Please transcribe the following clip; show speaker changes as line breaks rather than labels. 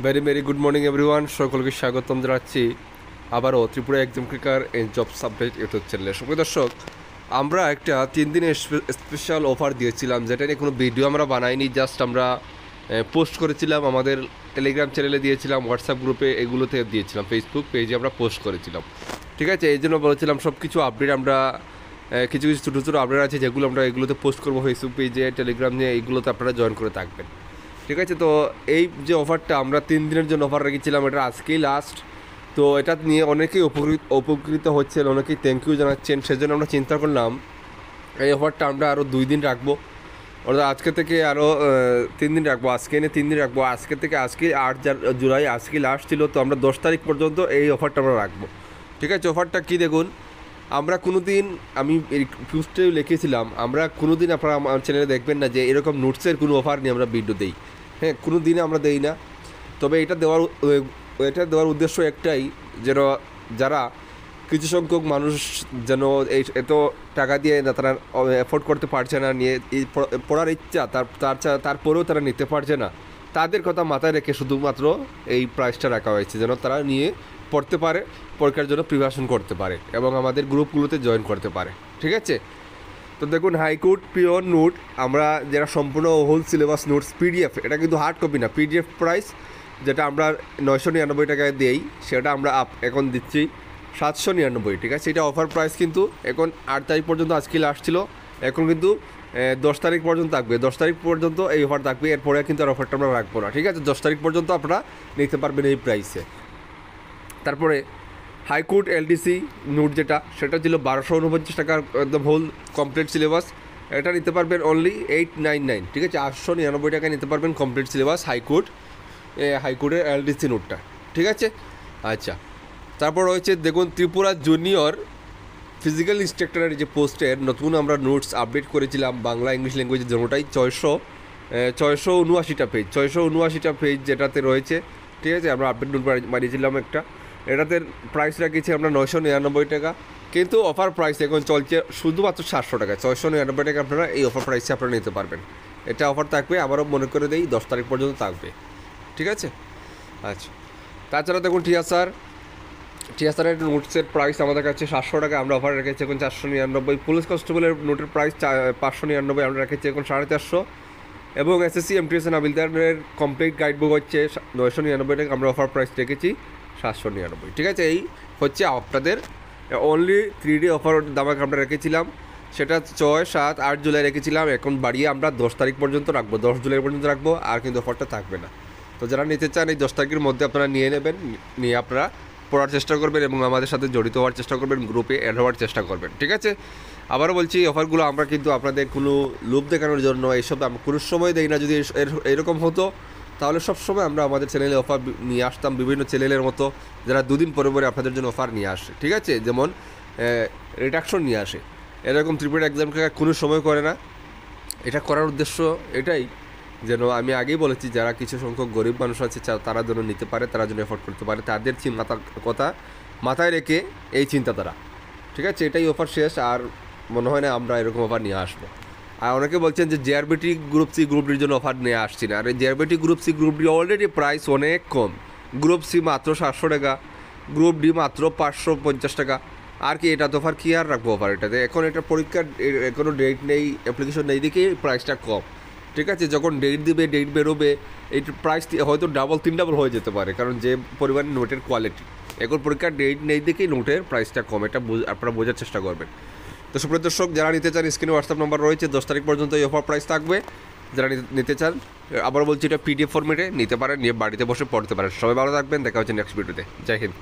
Very very good morning everyone, সকলকে স্বাগতম জানাচ্ছি আবারও Tripura exam clicker and job subject YouTube চ্যানেলে। সুপ্রিয় দর্শক, আমরা একটা 3 দিনের স্পেশাল অফার দিয়েছিলাম, যেটা নিয়ে কোনো ভিডিও আমরা বানাইনি, জাস্ট আমরা পোস্ট করেছিলাম, আমাদের টেলিগ্রাম চ্যানেলে দিয়েছিলাম, হোয়াটসঅ্যাপ গ্রুপে এগুলোতে দিয়েছিলাম, ফেসবুক পেজে আমরা পোস্ট করেছিলাম। ঠিক আছে, এই জন্য বলেছিলাম সব কিছু আপডেট আমরা কিছু কিছু ছোটো ছোটো আপডেট আছে যেগুলো আমরা এগুলোতে পোস্ট করবো ফেসবুক পেজে, টেলিগ্রাম নিয়ে, এইগুলোতে আপনারা জয়েন করে থাকবেন। ঠিক আছে, তো এই যে অফারটা আমরা 3 দিনের জন্য অফার রেখেছিলাম, এটা আজকেই লাস্ট। তো এটা নিয়ে অনেকেই উপকৃত হচ্ছেন, অনেকেই থ্যাংক ইউ জানাচ্ছেন। সেজন্য আমরা চিন্তা করলাম এই অফারটা আমরা আরও 2 দিন রাখবো, অর্থাৎ আজকে থেকে আরও 3 দিন রাখবো, আজকে এনে 3 দিন রাখবো। আজকে থেকে আজকে 8 জুলাই আজকে লাস্ট ছিল, তো আমরা 10 তারিখ পর্যন্ত এই অফারটা আমরা রাখবো। ঠিক আছে, অফারটা কী দেখুন, আমরা কোনো দিন, আমি পোস্টে লিখেছিলাম, আমরা কোনো দিন আপনারা আমার চ্যানেলে দেখবেন না যে এরকম নোটসের কোনো অফার নিয়ে আমরা ভিডিও দিই। হ্যাঁ, কোনো দিনে আমরা দেই না। তবে এটা দেওয়ার উদ্দেশ্য একটাই, যেন যারা কিছু সংখ্যক মানুষ যেন এই এত টাকা দিয়ে না, তারা অ্যাফোর্ড করতে পারছে না, নিয়ে এই পড়ার ইচ্ছা তারপরেও তারা নিতে পারছে না, তাদের কথা মাথায় রেখে শুধুমাত্র এই প্রাইসটা রাখা হয়েছে, যেন তারা নিয়ে পড়তে পারে, পরীক্ষার জন্য প্রিপারেশন করতে পারে এবং আমাদের গ্রুপগুলোতে জয়েন করতে পারে। ঠিক আছে, তো দেখুন, হাইকোর্ট পিওর নোট আমরা যেটা সম্পূর্ণ হোল সিলেবাস নোটস পিডিএফ, এটা কিন্তু হার্ড কপি না, পিডিএফ প্রাইস যেটা আমরা 999 টাকায় দিই, সেটা আমরা এখন দিচ্ছি 799। ঠিক আছে, এটা অফার প্রাইস, কিন্তু এখন 8 তারিখ পর্যন্ত আজকে লাস্ট ছিল, এখন কিন্তু 10 তারিখ পর্যন্ত থাকবে। 10 তারিখ পর্যন্ত এই অফার থাকবে, এরপরে কিন্তু আর অফারটা আমরা রাখবো না। ঠিক আছে, 10 তারিখ পর্যন্ত আপনারা নিতে পারবেন এই প্রাইসে। তারপরে হাইকোর্ট এলডিসি নোট যেটা, সেটা ছিল 1249 টাকার একদম হোল কমপ্লিট সিলেবাস, এটা নিতে পারবেন অনলি 899। ঠিক আছে, 899 টাকায় নিতে পারবেন কমপ্লিট সিলেবাস হাইকোর্টের এলডিসি নোটটা। ঠিক আছে, আচ্ছা। তারপর রয়েছে দেখুন, ত্রিপুরা জুনিয়র ফিজিক্যাল ইনস্ট্রাক্টরের যে পোস্টের নতুন আমরা নোটস আপডেট করেছিলাম, বাংলা ইংলিশ ল্যাঙ্গুয়েজের জন্যটাই 679টা পেজ যেটাতে রয়েছে। ঠিক আছে, আমরা আপডেট নোট বানিয়েছিলাম একটা, এটাতে প্রাইস রাখিয়েছি আমরা 999 টাকা, কিন্তু অফার প্রাইস এখন চলছে শুধুমাত্র 700 টাকা। 699 টাকা আপনারা এই অফার প্রাইসে আপনারা নিতে পারবেন। এটা অফার থাকবে, আবারও মনে করে দেই, 10 তারিখ পর্যন্ত থাকবে। ঠিক আছে, আচ্ছা। তাছাড়া দেখুন, টিয়াসারের নোটসের প্রাইস আমাদের কাছে 700 টাকা, আমরা অফার রেখেছি এখন 499। পুলিশ কনস্টেবলের নোটের প্রাইস 599, আমরা রেখেছি এখন 450। এবং এসএসসি এমটিএস আবিলদারের কমপ্লিট গাইড বুক হচ্ছে 999 টাকা, আমরা অফার প্রাইস রেখেছি 799। ঠিক আছে, এই হচ্ছে আপনাদের অনলি 3 ডে অফার দামাক আমরা রেখেছিলাম, সেটা 6, 7, 8 জুলাই রেখেছিলাম, এখন বাড়িয়ে আমরা 10 তারিখ পর্যন্ত রাখবো, 10 জুলাই পর্যন্ত রাখবো, আর কিন্তু অফারটা থাকবে না। তো যারা নিতে চান এই 10 তারিখের মধ্যে আপনারা নিয়ে নেবেন, নিয়ে আপনারা পড়ার চেষ্টা করবেন এবং আমাদের সাথে জড়িত হওয়ার চেষ্টা করবেন, গ্রুপে অ্যাড হওয়ার চেষ্টা করবেন। ঠিক আছে, আবারও বলছি, এই অফারগুলো আমরা কিন্তু আপনাদের কোনো লোভ দেখানোর জন্য এইসব আমরা কোনো সময় দেই না। যদি এরকম হতো তাহলে সবসময় আমরা আমাদের চ্যানেলে অফার নিয়ে আসতাম, বিভিন্ন চ্যানেলের মতো যারা 2 দিন পরে পরে আপনাদের জন্য অফার নিয়ে আসে। ঠিক আছে, যেমন রিডাকশন নিয়ে আসে, এরকম ত্রিপুরা এক্সাম কোনো সময় করে না। এটা করার উদ্দেশ্য এটাই, যেন আমি আগেই বলেছি, যারা কিছু সংখ্যক গরিব মানুষ আছে তারা যেন নিতে পারে, তারা যেন এফোর্ড করতে পারে, তাদের কথা মাথায় রেখে এই চিন্তাধারা। ঠিক আছে, এটাই অফার শেষ, আর মনে হয় না আমরা এরকম অফার নিয়ে আসবো। আর অনেকে বলছেন যে জেআরবিটি গ্রুপ সি গ্রুপ ডির জন্য অফার নিয়ে আসছি না। আর এই JRBT group C group D already price অনেক কম, গ্রুপ সি মাত্র 700 টাকা, গ্রুপ ডি মাত্র 550 টাকা। আর কি এটা তো অফার কী আর রাখবো অফার এটাতে? এখন এটা পরীক্ষার কোনো ডেট নেই, অ্যাপ্লিকেশন নেই, দেখেই প্রাইসটা কম। ঠিক আছে, যখন ডেট দিবে, ডেট বেরোবে, এই প্রাইস হয়তো 3 ডাবল হয়ে যেতে পারে, কারণ যে পরিমাণে নোটের কোয়ালিটি। এখন পরীক্ষার ডেট নেই দেখেই নোটের প্রাইসটা কম, এটা আপনারা বোঝার চেষ্টা করবেন। তো সুপ্রিয় দর্শক, যারা নিতে চান স্ক্রিনে হোয়াটসঅ্যাপ নাম্বার রয়েছে, 10 তারিখ পর্যন্ত এই অফার প্রাইস থাকবে। যারা নিতে চান, আবার বলছি, এটা পিডিএফ ফরম্যাটে নিতে পারেন, নিয়ে বাড়িতে বসে পড়তে পারেন। সবাই ভালো থাকবেন, দেখা হচ্ছে নেক্সট ভিডিওতে। জয় হিন্দ।